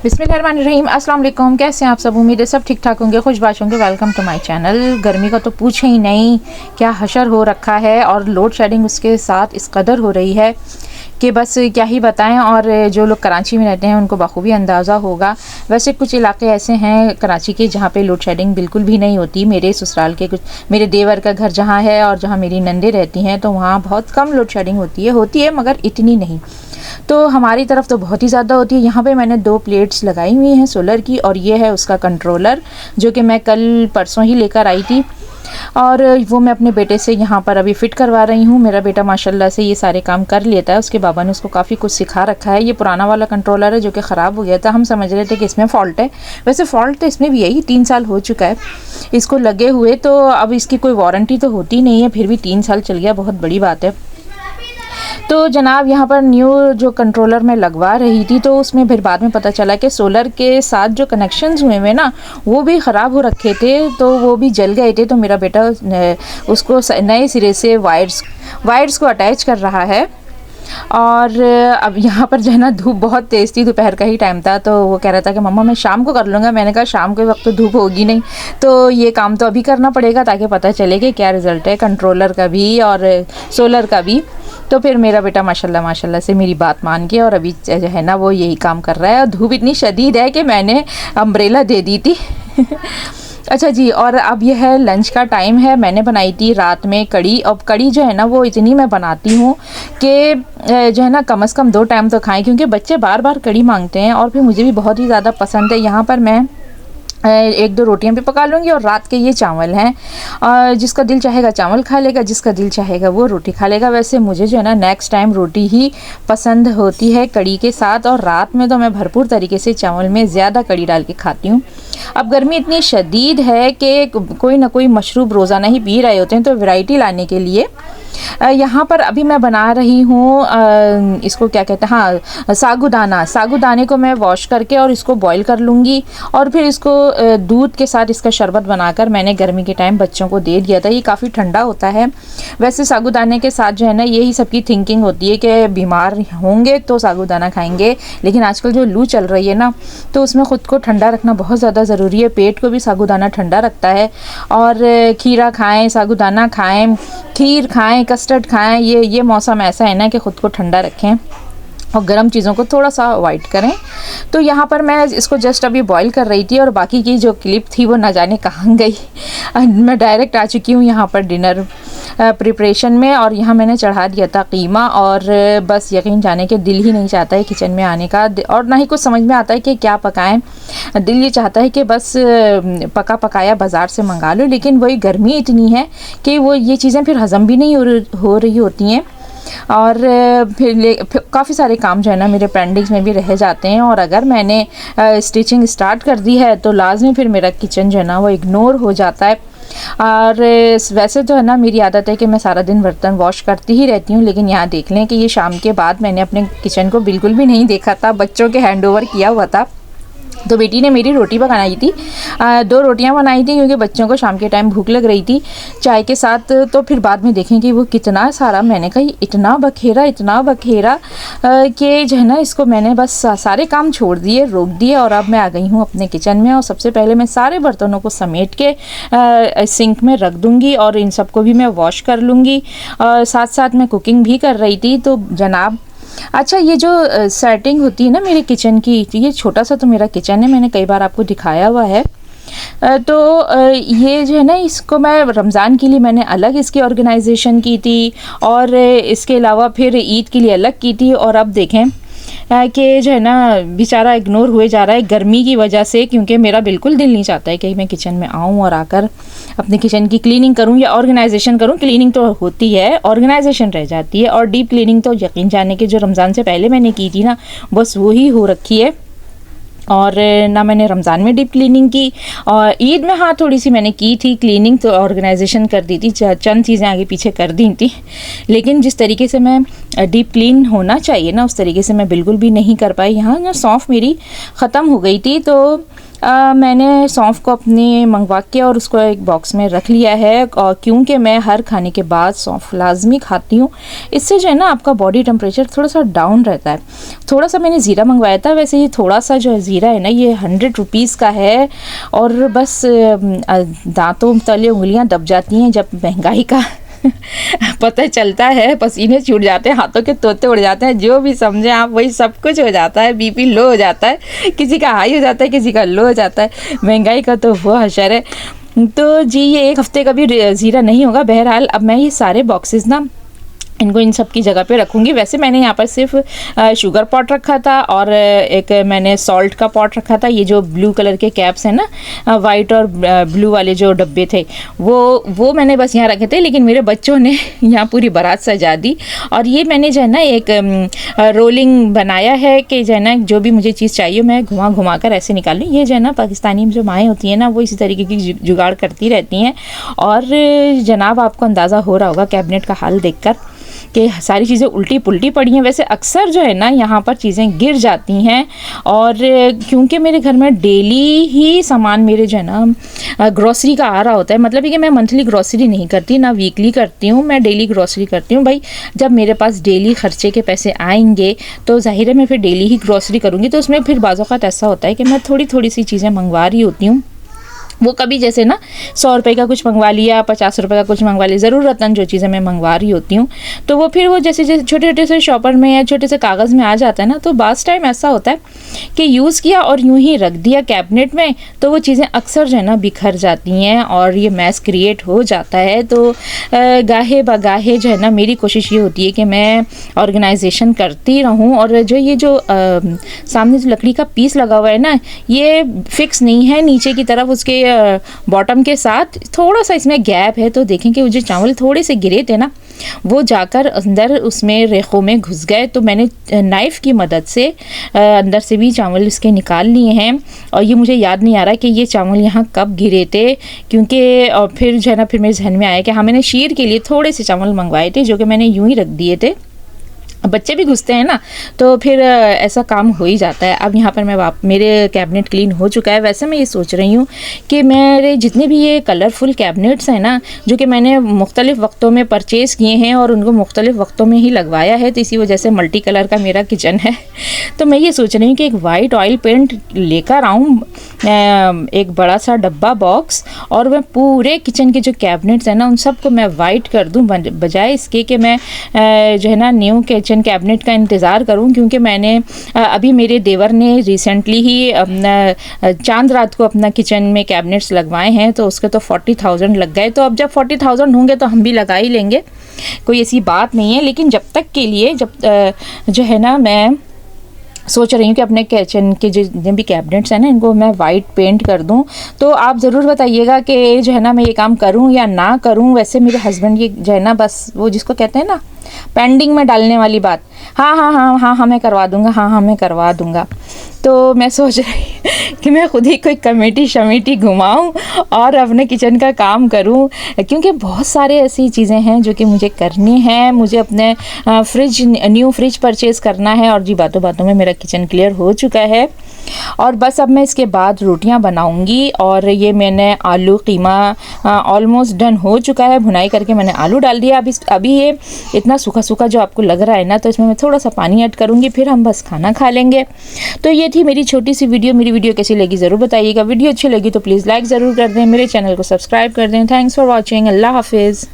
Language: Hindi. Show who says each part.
Speaker 1: बिस्मिल्लाहिर्रहमानिर्रहीम। अस्सलाम वालेकुम। कैसे हैं आप सब? उम्मीद है सब ठीक ठाक होंगे, खुशबाश होंगे। Welcome to my channel. गर्मी का तो पूछे ही नहीं, क्या हशर हो रखा है और लोड शेडिंग उसके साथ इस कदर हो रही है कि बस क्या ही बताएं। और जो लोग कराची में रहते हैं उनको बखूबी अंदाज़ा होगा। वैसे कुछ इलाके ऐसे हैं कराची के जहाँ पे लोड शेडिंग बिल्कुल भी नहीं होती। मेरे ससुराल के कुछ, मेरे देवर का घर जहाँ है और जहाँ मेरी नंदे रहती हैं तो वहाँ बहुत कम लोड शेडिंग होती है मगर इतनी नहीं। तो हमारी तरफ तो बहुत ही ज़्यादा होती है। यहाँ पे मैंने 2 प्लेट्स लगाई हुई हैं सोलर की, और ये है उसका कंट्रोलर जो कि मैं कल परसों ही लेकर आई थी, और वो मैं अपने बेटे से यहाँ पर अभी फ़िट करवा रही हूँ। मेरा बेटा माशाल्लाह से ये सारे काम कर लेता है। उसके बाबा ने उसको काफ़ी कुछ सिखा रखा है। ये पुराना वाला कंट्रोलर है जो कि ख़राब हो गया था। हम समझ रहे थे कि इसमें फ़ॉल्ट है, वैसे फ़ॉल्ट तो इसमें भी है ही। 3 साल हो चुका है इसको लगे हुए, तो अब इसकी कोई वारंटी तो होती नहीं है, फिर भी 3 साल चल गया, बहुत बड़ी बात है। तो जनाब यहाँ पर न्यू जो कंट्रोलर मैं लगवा रही थी तो उसमें फिर बाद में पता चला कि सोलर के साथ जो कनेक्शंस हुए हैं ना वो भी ख़राब हो रखे थे, तो वो भी जल गए थे। तो मेरा बेटा उसको नए सिरे से वायर्स को अटैच कर रहा है। और अब यहाँ पर जो है ना धूप बहुत तेज़ थी, दोपहर का ही टाइम था, तो वो कह रहा था कि मम्मा मैं शाम को कर लूँगा। मैंने कहा शाम के वक्त तो धूप होगी नहीं, तो ये काम तो अभी करना पड़ेगा ताकि पता चले कि क्या रिज़ल्ट है कंट्रोलर का भी और सोलर का भी। तो फिर मेरा बेटा माशाल्लाह से मेरी बात मान के और अभी जो है ना वो यही काम कर रहा है। और धूप इतनी शदीद है कि मैंने अम्ब्रेला दे दी थी। अच्छा जी, और अब यह है लंच का टाइम है। मैंने बनाई थी रात में कड़ी। अब कड़ी जो है ना वो इतनी मैं बनाती हूँ कि जो है ना कम से कम 2 टाइम तो खाएं, क्योंकि बच्चे बार बार कड़ी मांगते हैं और फिर मुझे भी बहुत ही ज़्यादा पसंद है। यहाँ पर मैं 1-2 रोटियां भी पका लूँगी, और रात के ये चावल हैं। जिसका दिल चाहेगा चावल खा लेगा, जिसका दिल चाहेगा वो रोटी खा लेगा। वैसे मुझे जो है ना नेक्स्ट टाइम रोटी ही पसंद होती है कड़ी के साथ, और रात में तो मैं भरपूर तरीके से चावल में ज़्यादा कड़ी डाल के खाती हूँ। अब गर्मी इतनी शदीद है कि कोई ना कोई मशरूब रोज़ाना ही पी रहे होते हैं, तो वैरायटी लाने के लिए यहाँ पर अभी मैं बना रही हूँ इसको क्या कहते हैं, हाँ, सागुदाने को मैं वॉश करके और इसको बॉईल कर लूँगी, और फिर इसको दूध के साथ इसका शरबत बनाकर मैंने गर्मी के टाइम बच्चों को दे दिया था। ये काफ़ी ठंडा होता है। वैसे सागुदाने के साथ जो है ना यही सबकी थिंकिंग होती है कि बीमार होंगे तो सागुदाना खाएंगे, लेकिन आजकल जो लू चल रही है ना तो उसमें ख़ुद को ठंडा रखना बहुत ज़्यादा ज़रूरी है। पेट को भी सागुदाना ठंडा रखता है। और खीरा खाएँ, सागुदाना खाएँ, खीर खाएँ, कस्टर्ड खाएँ। ये मौसम ऐसा है ना कि ख़ुद को ठंडा रखें और गर्म चीज़ों को थोड़ा सा अवॉइड करें। तो यहाँ पर मैं इसको जस्ट अभी बॉईल कर रही थी, और बाकी की जो क्लिप थी वो ना जाने कहाँ गई। मैं डायरेक्ट आ चुकी हूँ यहाँ पर डिनर प्रिपरेशन में, और यहाँ मैंने चढ़ा दिया था कीमा। और बस यकीन जाने के दिल ही नहीं चाहता है किचन में आने का, और ना ही कुछ समझ में आता है कि क्या पकाएं। दिल ये चाहता है कि बस पका पकाया बाज़ार से मंगा लो, लेकिन वही गर्मी इतनी है कि वो ये चीज़ें फिर हज़म भी नहीं हो रही होती हैं। और फिर काफ़ी सारे काम जो है ना मेरे पेंडिंग्स में भी रह जाते हैं। और अगर मैंने स्टिचिंग स्टार्ट कर दी है तो लाजमी फिर मेरा किचन जो है ना वो इग्नोर हो जाता है। और वैसे तो है ना मेरी आदत है कि मैं सारा दिन बर्तन वॉश करती ही रहती हूँ, लेकिन यहाँ देख लें कि ये शाम के बाद मैंने अपने किचन को बिल्कुल भी नहीं देखा था, बच्चों के हैंडओवर किया हुआ था। तो बेटी ने मेरी रोटी बनाई थी, 2 रोटियां बनाई थी, क्योंकि बच्चों को शाम के टाइम भूख लग रही थी चाय के साथ। तो फिर बाद में देखें कि वो कितना सारा, मैंने कहा इतना बखेरा कि जो है ना इसको मैंने बस सारे काम छोड़ दिए, रोक दिए, और अब मैं आ गई हूँ अपने किचन में। और सबसे पहले मैं सारे बर्तनों को समेट के सिंक में रख दूँगी और इन सबको भी मैं वॉश कर लूँगी। साथ साथ मैं कुकिंग भी कर रही थी। तो जनाब अच्छा, ये जो सेटिंग होती है ना मेरे किचन की, ये छोटा सा तो मेरा किचन है, मैंने कई बार आपको दिखाया हुआ है। तो ये जो है ना इसको मैं रमज़ान के लिए मैंने अलग इसकी ऑर्गेनाइजेशन की थी, और इसके अलावा फिर ईद के लिए अलग की थी। और अब देखें कि जो है ना बेचारा इग्नोर हुए जा रहा है गर्मी की वजह से, क्योंकि मेरा बिल्कुल दिल नहीं चाहता है कि मैं किचन में आऊँ और आकर अपने किचन की क्लीनिंग करूँ या ऑर्गेनाइजेशन करूँ। क्लीनिंग तो होती है, ऑर्गेनाइजेशन रह जाती है। और डीप क्लीनिंग तो यकीन जाने के जो रमज़ान से पहले मैंने की थी ना बस वही हो रखी है। और ना मैंने रमज़ान में डीप क्लीनिंग की, और ईद में हाँ थोड़ी सी मैंने की थी क्लीनिंग, तो ऑर्गेनाइजेशन कर दी थी, चंद चीज़ें आगे पीछे कर दी थी। लेकिन जिस तरीके से मैं डीप क्लीन होना चाहिए ना उस तरीके से मैं बिल्कुल भी नहीं कर पाई। यहाँ ना सौंफ मेरी ख़त्म हो गई थी, तो मैंने सौंफ को अपने मंगवा के और उसको एक बॉक्स में रख लिया है, और क्योंकि मैं हर खाने के बाद सौंफ लाजमी खाती हूँ। इससे जो है ना आपका बॉडी टेम्परेचर थोड़ा सा डाउन रहता है। थोड़ा सा मैंने ज़ीरा मंगवाया था, वैसे ये थोड़ा सा जो है ज़ीरा है ना ये 100 रुपीज़ का है, और बस दांतों तले उंगलियां दब जाती हैं जब महंगाई का पता चलता है, पसीने छूट जाते हैं, हाथों के तोते उड़ जाते हैं, जो भी समझे आप वही सब कुछ हो जाता है। बीपी लो हो जाता है, किसी का हाई हो जाता है, किसी का लो हो जाता है। महंगाई का तो वो हशर है। तो जी ये एक हफ्ते का भी ज़ीरा नहीं होगा। बहरहाल अब मैं ये सारे बॉक्सेस ना इनको इन सब की जगह पे रखूँगी। वैसे मैंने यहाँ पर सिर्फ शुगर पॉट रखा था, और एक मैंने सॉल्ट का पॉट रखा था। ये जो ब्लू कलर के कैप्स हैं ना, वाइट और ब्लू वाले जो डब्बे थे, वो मैंने बस यहाँ रखे थे। लेकिन मेरे बच्चों ने यहाँ पूरी बारात सजा दी। और ये मैंने जो है ना एक रोलिंग बनाया है कि जो है ना जो भी मुझे चीज़ चाहिए मैं घुमा कर ऐसे निकाल लूँ। ये जो है ना पाकिस्तानी जो माएँ होती हैं ना, वो इसी तरीके की जुगाड़ करती रहती हैं। और जनाब आपको अंदाज़ा हो रहा होगा कैबिनेट का हाल देखकर कि सारी चीज़ें उल्टी पुल्टी पड़ी हैं। वैसे अक्सर जो है ना यहाँ पर चीज़ें गिर जाती हैं, और क्योंकि मेरे घर में डेली ही सामान मेरे जो है ना ग्रॉसरी का आ रहा होता है। मतलब कि मैं मंथली ग्रॉसरी नहीं करती, ना वीकली करती हूँ, मैं डेली ग्रॉसरी करती हूँ। भाई जब मेरे पास डेली खर्चे के पैसे आएंगे तो ज़ाहिर है मैं फिर डेली ही ग्रॉसरी करूँगी। तो उसमें फिर बाज़ औक़ात ऐसा होता है कि मैं थोड़ी थोड़ी सी चीज़ें मंगवा रही होती हूँ। वो कभी जैसे ना 100 रुपये का कुछ मंगवा लिया, 50 रुपये का कुछ मंगवा लिया, ज़रूरतन जो चीज़ें मैं मंगवा रही होती हूँ। तो वो फिर वो जैसे जैसे छोटे छोटे से शॉपर में या छोटे से कागज़ में आ जाता है ना, तो बास टाइम ऐसा होता है कि यूज़ किया और यूं ही रख दिया कैबिनेट में, तो वो चीज़ें अक्सर जो है ना बिखर जाती हैं और ये मैस क्रिएट हो जाता है। तो गाहे बगाहे जो है ना मेरी कोशिश ये होती है कि मैं ऑर्गेनाइजेशन करती रहूँ। और जो ये जो सामने जो लकड़ी का पीस लगा हुआ है ना, ये फिक्स नहीं है, नीचे की तरफ उसके बॉटम के साथ थोड़ा सा इसमें गैप है। तो देखें कि वो जो चावल थोड़े से गिरे थे ना, वो जाकर अंदर उसमें रेखों में घुस गए। तो मैंने नाइफ़ की मदद से अंदर से भी चावल इसके निकाल लिए हैं। और ये मुझे याद नहीं आ रहा कि ये चावल यहाँ कब गिरे थे, क्योंकि फिर जो है ना फिर मेरे जहन में आया कि हाँ मैंने शीर के लिए थोड़े से चावल मंगवाए थे, जो कि मैंने यूं ही रख दिए थे। बच्चे भी घुसते हैं ना, तो फिर ऐसा काम हो ही जाता है। अब यहाँ पर मेरे कैबिनेट क्लीन हो चुका है। वैसे मैं ये सोच रही हूँ कि मेरे जितने भी ये कलरफुल कैबिनेट्स हैं ना, जो कि मैंने मुख्तलिफ़ वक्तों में परचेज़ किए हैं और उनको मुख्तलिफ़ वक्तों में ही लगवाया है, तो इसी वजह से मल्टी कलर का मेरा किचन है। तो मैं ये सोच रही हूँ कि एक वाइट ऑयल पेंट लेकर आऊँ, एक बड़ा सा डब्बा बॉक्स, और मैं पूरे किचन के जो कैबिनेट्स हैं ना उन सबको मैं वाइट कर दूँ, बजाय इसके कि मैं जो है ना न्यू किचन कैबिनेट का इंतज़ार करूं। क्योंकि मैंने अभी मेरे देवर ने रिसेंटली ही चांद रात को अपना किचन में कैबिनेट्स लगवाए हैं, तो उसके तो 40,000 लग गए। तो अब जब 40,000 होंगे तो हम भी लगा ही लेंगे, कोई ऐसी बात नहीं है। लेकिन जब तक के लिए जो है ना मैं सोच रही हूँ कि अपने किचन के जितने भी कैबिनेट्स हैं ना इनको मैं वाइट पेंट कर दूँ। तो आप ज़रूर बताइएगा कि जो है ना मैं ये काम करूँ या ना करूँ। वैसे मेरे हस्बैंड ये जो है ना बस वो जिसको कहते हैं ना पेंडिंग में डालने वाली बात, हाँ मैं करवा दूँगा, हाँ मैं करवा दूँगा। तो मैं सोच रही कि मैं खुद ही कोई कमेटी घुमाऊँ और अपने किचन का काम करूँ, क्योंकि बहुत सारे ऐसी चीज़ें हैं जो कि मुझे करनी हैं। मुझे अपने न्यू फ्रिज परचेज़ करना है, और जी बातों बातों में मेरा किचन क्लियर हो चुका है। और बस अब मैं इसके बाद रोटियां बनाऊंगी। और ये मैंने आलू कीमा ऑलमोस्ट डन हो चुका है, भुनाई करके मैंने आलू डाल दिया। अभी ये इतना सूखा सूखा जो आपको लग रहा है ना, तो इसमें मैं थोड़ा सा पानी ऐड करूँगी, फिर हम बस खाना खा लेंगे। तो ये थी मेरी छोटी सी वीडियो। मेरी वीडियो कैसी लगी ज़रूर बताइएगा। वीडियो अच्छी लगी तो प्लीज़ लाइक ज़रूर कर दें, मेरे चैनल को सब्सक्राइब कर दें। Thanks for watching. अल्लाह हाफिज़।